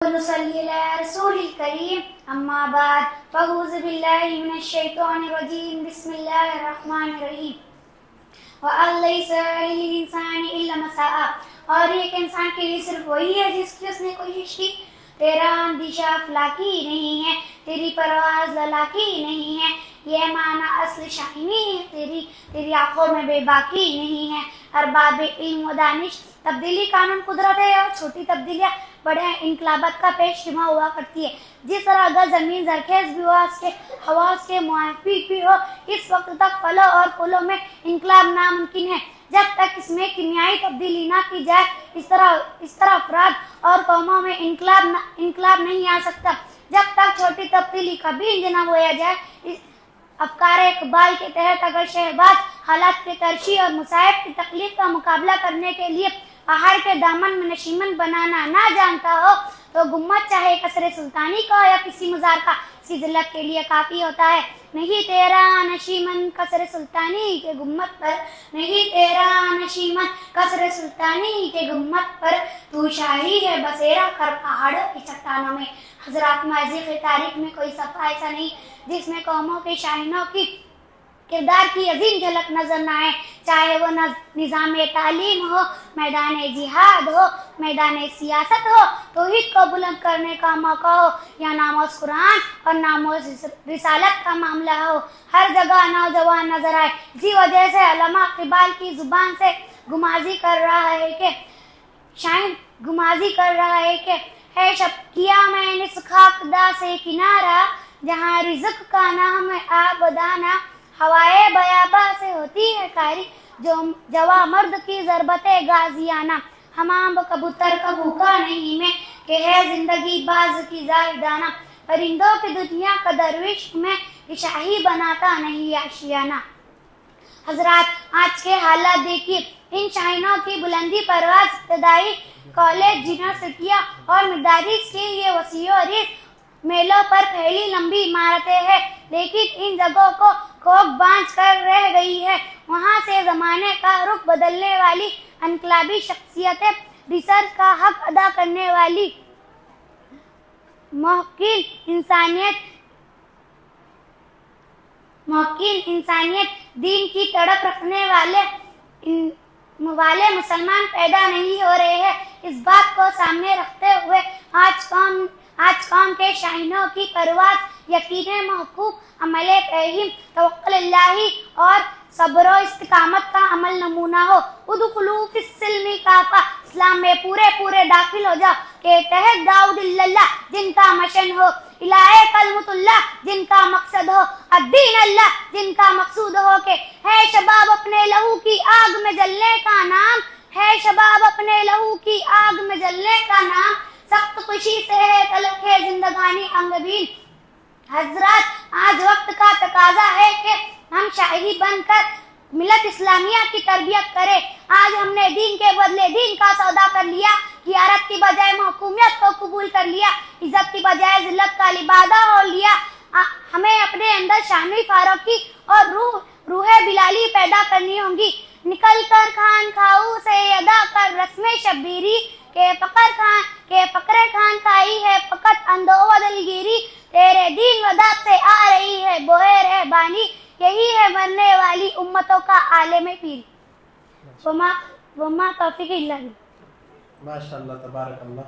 नसल्ली अला रसूलिल करीम अम्मा बाद फ़अऊज़ु बिल्लाहि मिनश शैतानिर रजीम बिस्मिल्लाहिर रहमानिर रहीम व अलैसा लिल इंसानी इल्ला मा सआ। और एक इंसान के लिए सिर्फ वही है जिसकी उसने कोशिश की। तेरा अंदेशा अफलाकी नहीं है, तेरी परवाज़ ललाकी नहीं है, ये माना असल शाहिनी है तेरी, तेरी आंखों में बेबाकी नहीं है। अरबाब इल्म व दानिश, तब्दीली कानून कुदरत है और छोटी तब्दीलियाँ बड़े इनकलाबात का पेशमा हुआ करती है। जिस तरह अगर जमीन जरखेज भी हो, उसके हवा उसके मुआफिक भी हो, इस वक्त तक फलों और फूलों में इनकलाब नामुमकिन है जब तक इसमें कीमियाई तब्दीली ना की जाए। इस तरह अफराद और कौमों में इनकलाब नहीं आ सकता जब तक छोटी तब्दीली का बीज न बोया जाए। अफकार इकबाल के तहत अगर शहबाज हालात के तरशी और मुसाइब की तकलीफ का मुकाबला करने के लिए पहाड़ के दामन में नशीमन बनाना ना जानता हो तो गुम्मत चाहे कसरे सुल्तानी का या किसी मजार का इसकी जिल्लत के लिए काफी होता है। नहीं तेरा नशीमन कसरे सुल्तानी के गुम्मत पर, नहीं तेरा नशीमन कसरे सुल्तानी के गुम्मत पर, तू शाही है बसेरा कर पहाड़ों की चट्टानों में। हजरात, माज़ी की तारीख में कोई सफ़ा ऐसा नहीं जिसमें कौमों के शाहीनों की किरदार की अजीम झलक नजर न आए, चाहे वो निज़ाम तालीम हो, मैदान जिहाद हो, मैदान सियासत हो, तौहीद को बुलंद करने का मौका हो या नामोस कुरान और नामोस रिसालत का मामला हो। हर जगह नौजवान नजर आए। इसी वजह से अल्लामा इकबाल की जुबान से गुमाजी कर रहा है कि शायद गुमाजी कर रहा है कि है शब किया मैंने खाकदा से किनारा, जहाँ रिज़्क़ का नाम है आबदाना, हवाए बयाबा से होती है कारी, जो जवा मर्द की ज़रबते गाजियाना, हमाम कबूतर का भूखा नहीं में कि है जिंदगी बाज की जायदाना, परिंदों की दुनिया का दरविश में शाही बनाता नहीं आशियाना। हजरात, आज के हालात देखिए। इन शाहीनों की बुलंदी परवाज इब्तदाई कॉलेज, यूनिवर्सिटियाँ और मदारिस के ये वसीओ मेलों पर फैली लंबी इमारतें हैं, लेकिन इन जगहों को कोक बांझ कर रह गई है। वहाँ से जमाने का रुख बदलने वाली इनकलाबी शख्सियतें, रिसर्च का हक अदा करने वाली मौकिल इंसानियत, दीन की तड़प रखने वाले मुसलमान पैदा नहीं हो रहे हैं। इस बात को सामने रखते हुए आज कौम के शाहीनों की परवाज़ यकीन महफूज, अमले फहीम, तवक्कुलिल्लाही और सब्र व इस्तिकामत का अमल नमूना हो। उदखुलू फिस्सिल्मी काफा, इस्लाम में पूरे दाखिल हो जाओ के तहत दाऊदिल्लाह जिनका मशन हो, इलाहे कलमतुल्लाह जिनका मकसद हो, अद्दीन अल्लाह जिनका मकसूद हो के है शबाब अपने लहू की आग में जलने का नाम, है शबाब अपने लहू की आग में जलने का नाम, सख्त खुशी से है तलख है जिंदगानी अंगबीन। हजरत, आज वक्त का तकाजा है कि हम शाही बनकर मिलत इस्लामिया की तरबियत करें। आज हमने दीन के बदले दीन का सौदा कर लिया, गियारत की बजाय महकूमियत को कबूल कर लिया, इज्जत की बजाय जिल्लत का लिबादा हो लिया। हमें अपने अंदर शामी फारूकी और रूह बिलाली पैदा करनी होगी। निकल कर खान खाऊ से अदा कर रस्म शब्बीरी के फकरे खान खाई है फकत अंदो दिलगिरी, तेरे दीन वदात से आ रही है बोए रह बानी, यही है मरने वाली उम्मतों का आलम पीर। वमा तौफीक इल्ला बिल्लाह। माशाअल्लाह, तबारक अल्लाह।